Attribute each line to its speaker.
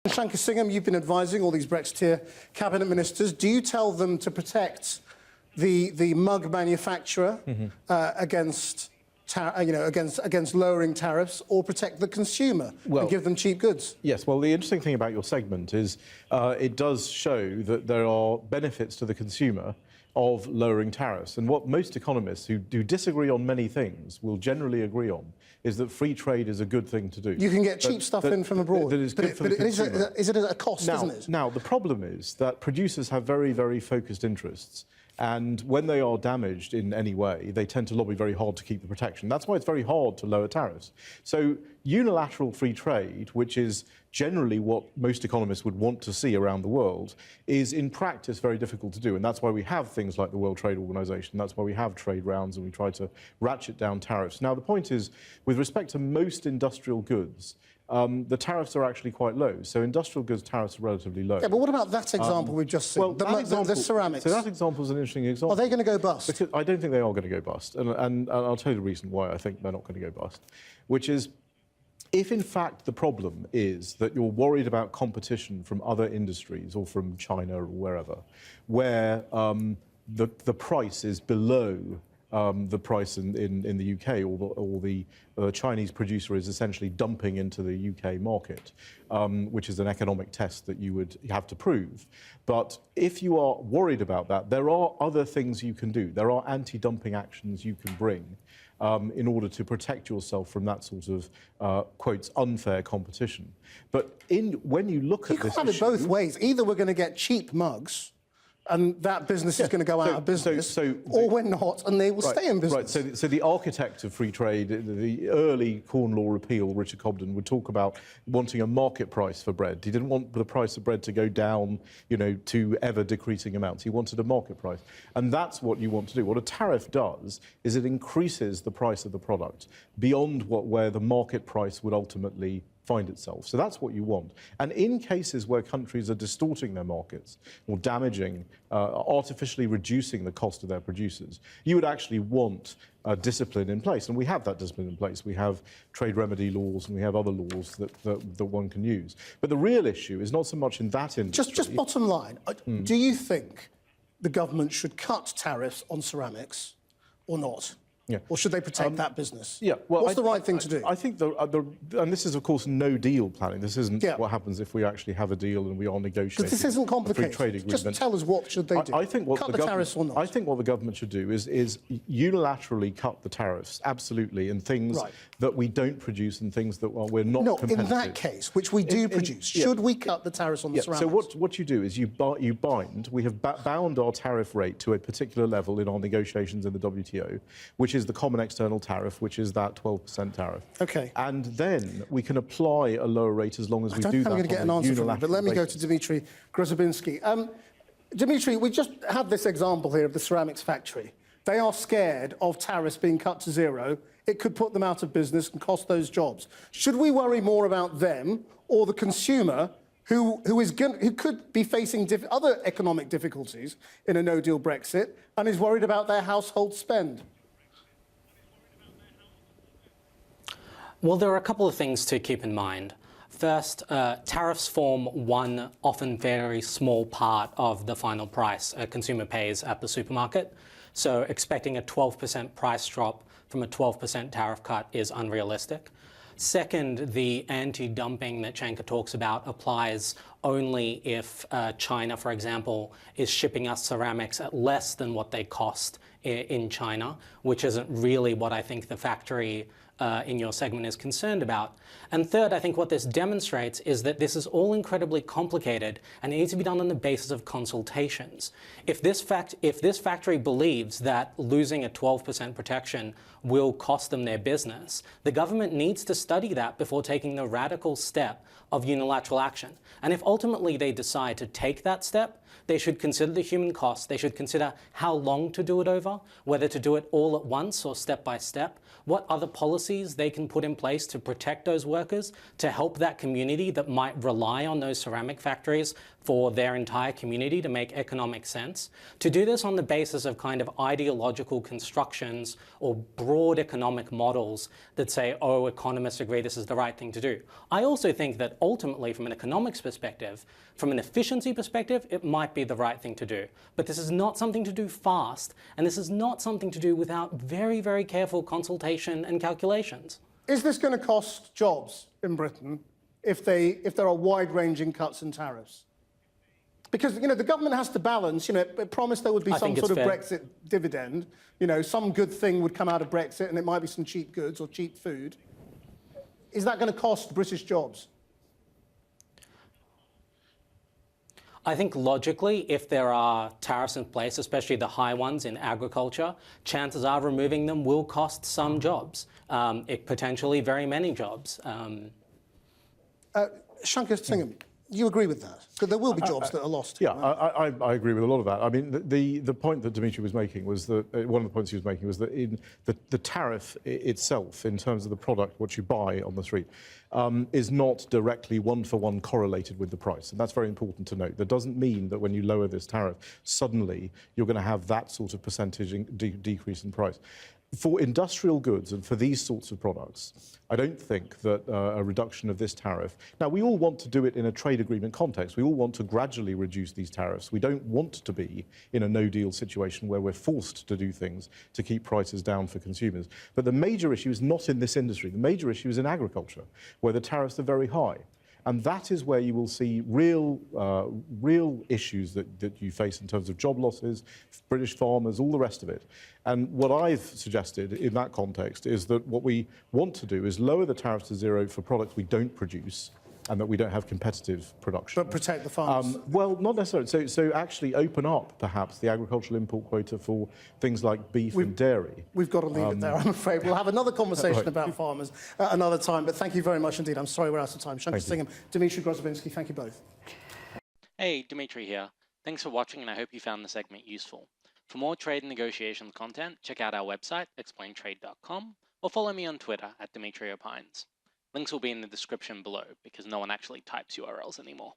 Speaker 1: Shanker Singham, you've been advising all these Brexiteer cabinet ministers. Do you tell them to protect the mug manufacturer against lowering tariffs, or protect the consumer and give them cheap goods?
Speaker 2: Yes, well, the interesting thing about your segment is it does show that there are benefits to the consumer of lowering tariffs. And what most economists who do disagree on many things will generally agree on is that free trade is a good thing to do.
Speaker 1: You can get cheap stuff in from abroad.
Speaker 2: That is good for the consumer.
Speaker 1: Is it at a cost, isn't it?
Speaker 2: Now, the problem is that producers have very, very focused interests. And when they are damaged in any way, they tend to lobby very hard to keep the protection. That's why it's very hard to lower tariffs. So unilateral free trade, which is generally what most economists would want to see around the world, is in practice very difficult to do. And that's why we have things like the World Trade Organization. That's why we have trade rounds and we try to ratchet down tariffs. Now, the point is, with respect to most industrial goods, the tariffs are actually quite low. So industrial goods tariffs are relatively low.
Speaker 1: Yeah, but what about that example we've just seen?
Speaker 2: Well,
Speaker 1: the ceramics.
Speaker 2: So that example is an interesting example.
Speaker 1: Are they going to go bust?
Speaker 2: Because I don't think they are going to go bust. And I'll tell you the reason why I think they're not going to go bust, which is, if in fact the problem is that you're worried about competition from other industries or from China or wherever, where the price is below the price in the UK, or the Chinese producer is essentially dumping into the UK market, which is an economic test that you would have to prove. But if you are worried about that, there are other things you can do. There are anti-dumping actions you can bring in order to protect yourself from that sort of, quotes, unfair competition. But when you look at this issue... You
Speaker 1: can't have it both ways. Either we're going to get cheap mugs, and that business is going to go out of business, or we're not, and they will stay in business.
Speaker 2: Right, so the architect of free trade, the early Corn Law repeal, Richard Cobden, would talk about wanting a market price for bread. He didn't want the price of bread to go down, to ever-decreasing amounts. He wanted a market price. And that's what you want to do. What a tariff does is it increases the price of the product beyond where the market price would ultimately find itself. So that's what you want. And in cases where countries are distorting their markets or damaging, artificially reducing the cost of their producers, you would actually want discipline in place. And we have that discipline in place. We have trade remedy laws and we have other laws that one can use. But the real issue is not so much in that industry.
Speaker 1: Just bottom line, do you think the government should cut tariffs on ceramics or not?
Speaker 2: Yeah.
Speaker 1: Or should they protect that business?
Speaker 2: Yeah. Well,
Speaker 1: what's the right thing to do?
Speaker 2: I think and this is, of course, no deal planning. This isn't what happens if we actually have a deal and we are negotiating.
Speaker 1: Because this isn't complicated.
Speaker 2: A free trade agreement.
Speaker 1: Just tell us what should they do.
Speaker 2: I think what
Speaker 1: cut the tariffs or not?
Speaker 2: I think what the government should do is unilaterally cut the tariffs, absolutely, in things that we don't produce and things that we're not competitive.
Speaker 1: In that case, which we do produce, should we cut the tariffs on the ceramics?
Speaker 2: So what you do is you bind. We have bound our tariff rate to a particular level in our negotiations in the WTO, which is the common external tariff, which is that 12% tariff.
Speaker 1: Okay.
Speaker 2: And then we can apply a lower rate as long as we do that.
Speaker 1: I don't think I'm going to get an answer from you, but let me go to Dmitry Grozoubinski. Dmitry, we just had this example here of the ceramics factory. They are scared of tariffs being cut to zero. It could put them out of business and cost those jobs. Should we worry more about them or the consumer who could be facing other economic difficulties in a no-deal Brexit and is worried about their household spend?
Speaker 3: Well, there are a couple of things to keep in mind. First, tariffs form one, often very small part of the final price a consumer pays at the supermarket. So expecting a 12% price drop from a 12% tariff cut is unrealistic. Second, the anti-dumping that Shanker talks about applies only if China, for example, is shipping us ceramics at less than what they cost in China, which isn't really what I think the factory in your segment is concerned about. And third, I think what this demonstrates is that this is all incredibly complicated and it needs to be done on the basis of consultations. If this factory believes that losing a 12% protection will cost them their business, the government needs to study that before taking the radical step of unilateral action. And if ultimately they decide to take that step, They should consider the human cost. They should consider how long to do it over, whether to do it all at once or step by step, what other policies they can put in place to protect those workers, to help that community that might rely on those ceramic factories for their entire community to make economic sense. To do this on the basis of kind of ideological constructions or broad economic models that say, oh, economists agree this is the right thing to do. I also think that ultimately, from an economics perspective, from an efficiency perspective, it might be the right thing to do. But this is not something to do fast, and this is not something to do without very, very careful consultation and calculations.
Speaker 1: Is this going to cost jobs in Britain if there are wide-ranging cuts in tariffs? Because, the government has to balance, it promised there would be some sort of Brexit dividend. Some good thing would come out of Brexit, and it might be some cheap goods or cheap food. Is that going to cost British jobs?
Speaker 3: I think logically, if there are tariffs in place, especially the high ones in agriculture, chances are removing them will cost some jobs, potentially very many jobs.
Speaker 1: Shanker Singham, you agree with that? So there will be jobs that are lost.
Speaker 2: Yeah, right? I agree with a lot of that. I mean, the point that Dmitry was making was that, one of the points he was making was that in the tariff itself, in terms of the product, what you buy on the street, is not directly one-for-one correlated with the price. And that's very important to note. That doesn't mean that when you lower this tariff, suddenly you're going to have that sort of percentage decrease in price. For industrial goods and for these sorts of products, I don't think that a reduction of this tariff... Now, we all want to do it in a trade agreement context. We all want to gradually reduce these tariffs. We don't want to be in a no-deal situation where we're forced to do things to keep prices down for consumers. But the major issue is not in this industry. The major issue is in agriculture, where the tariffs are very high. And that is where you will see real issues that you face in terms of job losses, British farmers, all the rest of it. And what I've suggested in that context is that what we want to do is lower the tariffs to zero for products we don't produce and that we don't have competitive production.
Speaker 1: But protect the farmers?
Speaker 2: Well, not necessarily. So actually open up, perhaps, the agricultural import quota for things like beef and dairy.
Speaker 1: We've got to leave it there, I'm afraid. We'll have another conversation about farmers at another time, but thank you very much indeed. I'm sorry we're out of time. Shanker Singham, Dmitry Grozoubinski, thank you both.
Speaker 4: Hey, Dmitry here. Thanks for watching, and I hope you found the segment useful. For more trade and negotiations content, check out our website, ExplainTrade.com, or follow me on Twitter @DmitriOpines. Links will be in the description below, because no one actually types URLs anymore.